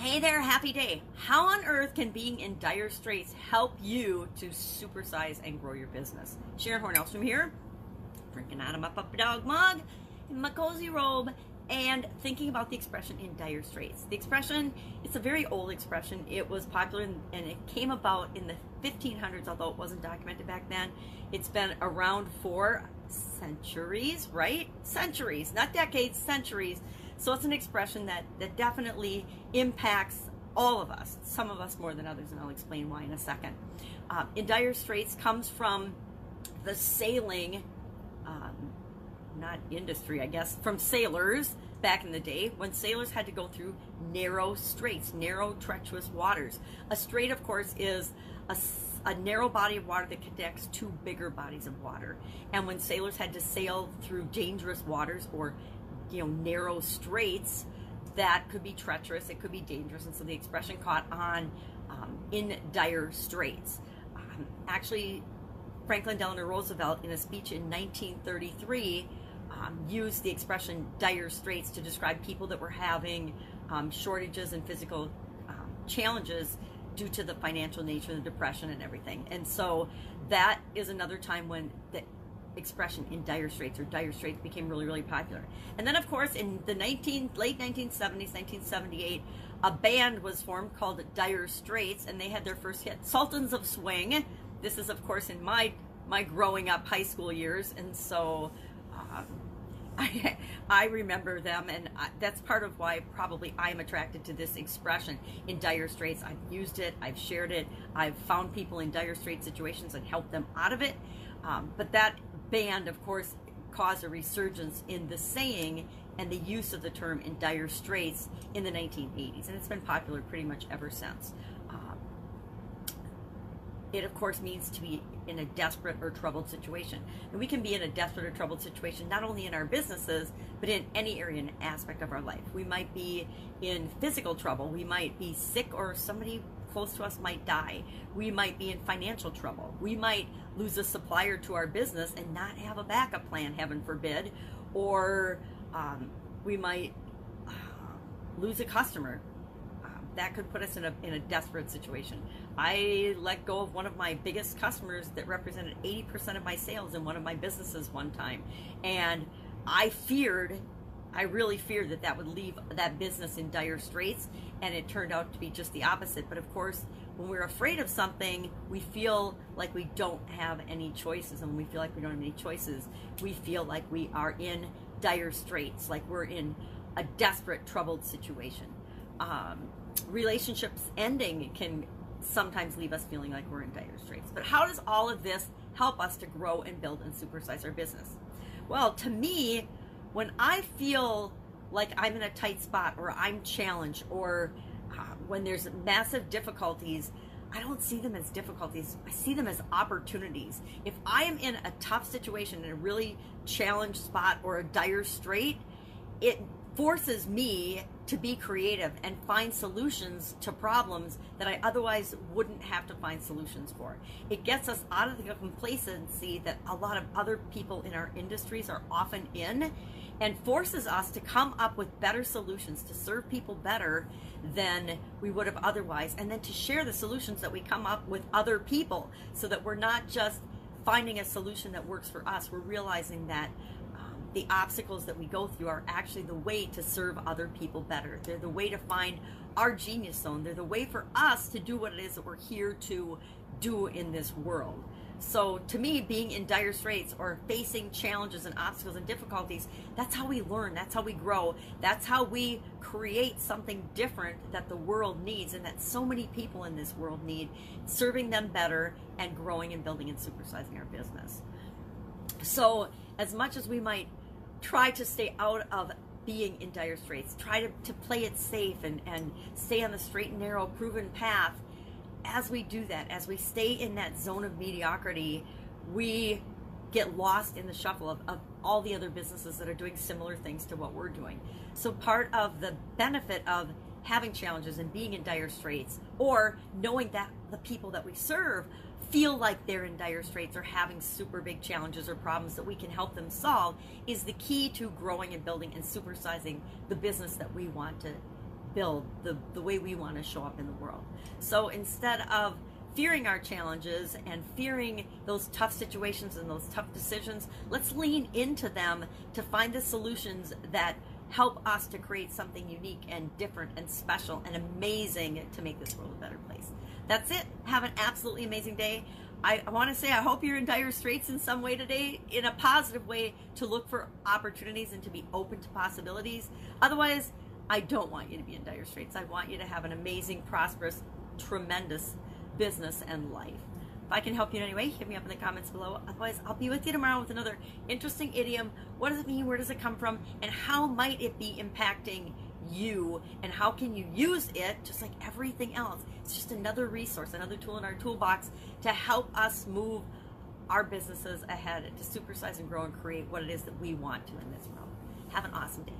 Hey there, happy day. How on earth can being in dire straits help you to supersize and grow your business? Sharon Horne-Ellstrom here, drinking out of my puppy dog mug in my cozy robe and thinking about the expression in dire straits. The expression, it's a very old expression. It was popular and it came about in the 1500s, although it wasn't documented back then. It's been around for centuries, right? Centuries, not decades, centuries. So it's an expression that definitely impacts all of us, some of us more than others, and I'll explain why in a second. In dire straits comes from the sailing, not industry, I guess, from sailors back in the day when sailors had to go through narrow straits, narrow, treacherous waters. A strait, of course, is a narrow body of water that connects two bigger bodies of water. And when sailors had to sail through dangerous waters or narrow straits, that could be treacherous, it could be dangerous, and so the expression caught on in dire straits. Actually, Franklin Delano Roosevelt, in a speech in 1933, used the expression dire straits to describe people that were having shortages and physical challenges due to the financial nature of the Depression and everything. And so that is another time when the expression in dire straits or dire straits became really, really popular. And then, of course, in the late 1970s, 1978, a band was formed called Dire Straits, and they had their first hit, Sultans of Swing. This is, of course, in my growing up high school years, and so I remember them, and that's part of why probably I'm attracted to this expression, in dire straits. I've used it, I've shared it, I've found people in dire straits situations and helped them out of it. But that band, of course, caused a resurgence in the saying and the use of the term in dire straits in the 1980s, and it's been popular pretty much ever since. It, of course, means to be in a desperate or troubled situation. And we can be in a desperate or troubled situation not only in our businesses, but in any area and aspect of our life. We might be in physical trouble. We might be sick, or somebody close to us might die. We might be in financial trouble. We might lose a supplier to our business and not have a backup plan, heaven forbid. Or we might lose a customer. That could put us in a desperate situation. I let go of one of my biggest customers that represented 80% of my sales in one of my businesses one time. And I really feared that would leave that business in dire straits, and it turned out to be just the opposite. But of course, when we're afraid of something, we feel like we don't have any choices. And when we feel like we don't have any choices, we feel like we are in dire straits, like we're in a desperate, troubled situation. Relationships ending can sometimes leave us feeling like we're in dire straits. But how does all of this help us to grow and build and supersize our business? Well, to me, when I feel like I'm in a tight spot, or I'm challenged, or when there's massive difficulties, I don't see them as difficulties. I see them as opportunities. If I am in a tough situation, in a really challenged spot or a dire strait, it forces me to be creative and find solutions to problems that I otherwise wouldn't have to find solutions for. It gets us out of the complacency that a lot of other people in our industries are often in, and forces us to come up with better solutions to serve people better than we would have otherwise, and then to share the solutions that we come up with other people, so that we're not just finding a solution that works for us. We're realizing that the obstacles that we go through are actually the way to serve other people better. They're the way to find our genius zone. They're the way for us to do what it is that we're here to do in this world. So to me, being in dire straits or facing challenges and obstacles and difficulties, that's how we learn, that's how we grow, that's how we create something different that the world needs and that so many people in this world need, serving them better and growing and building and supersizing our business. So as much as we might try to stay out of being in dire straits, try to play it safe and stay on the straight and narrow proven path, as we do that, as we stay in that zone of mediocrity, we get lost in the shuffle of all the other businesses that are doing similar things to what we're doing. So part of the benefit of having challenges and being in dire straits, or knowing that the people that we serve feel like they're in dire straits or having super big challenges or problems that we can help them solve, is the key to growing and building and supersizing the business that we want to build, the way we want to show up in the world. So instead of fearing our challenges and fearing those tough situations and those tough decisions, let's lean into them to find the solutions that help us to create something unique and different and special and amazing to make this world a better place. That's it. Have an absolutely amazing day. I want to say I hope you're in dire straits in some way today, in a positive way, to look for opportunities and to be open to possibilities. Otherwise, I don't want you to be in dire straits. I want you to have an amazing, prosperous, tremendous business and life. If I can help you in any way, hit me up in the comments below. Otherwise, I'll be with you tomorrow with another interesting idiom. What does it mean? Where does it come from? And how might it be impacting you? And how can you use it, just like everything else? It's just another resource, another tool in our toolbox to help us move our businesses ahead, to supersize and grow and create what it is that we want to in this world. Have an awesome day.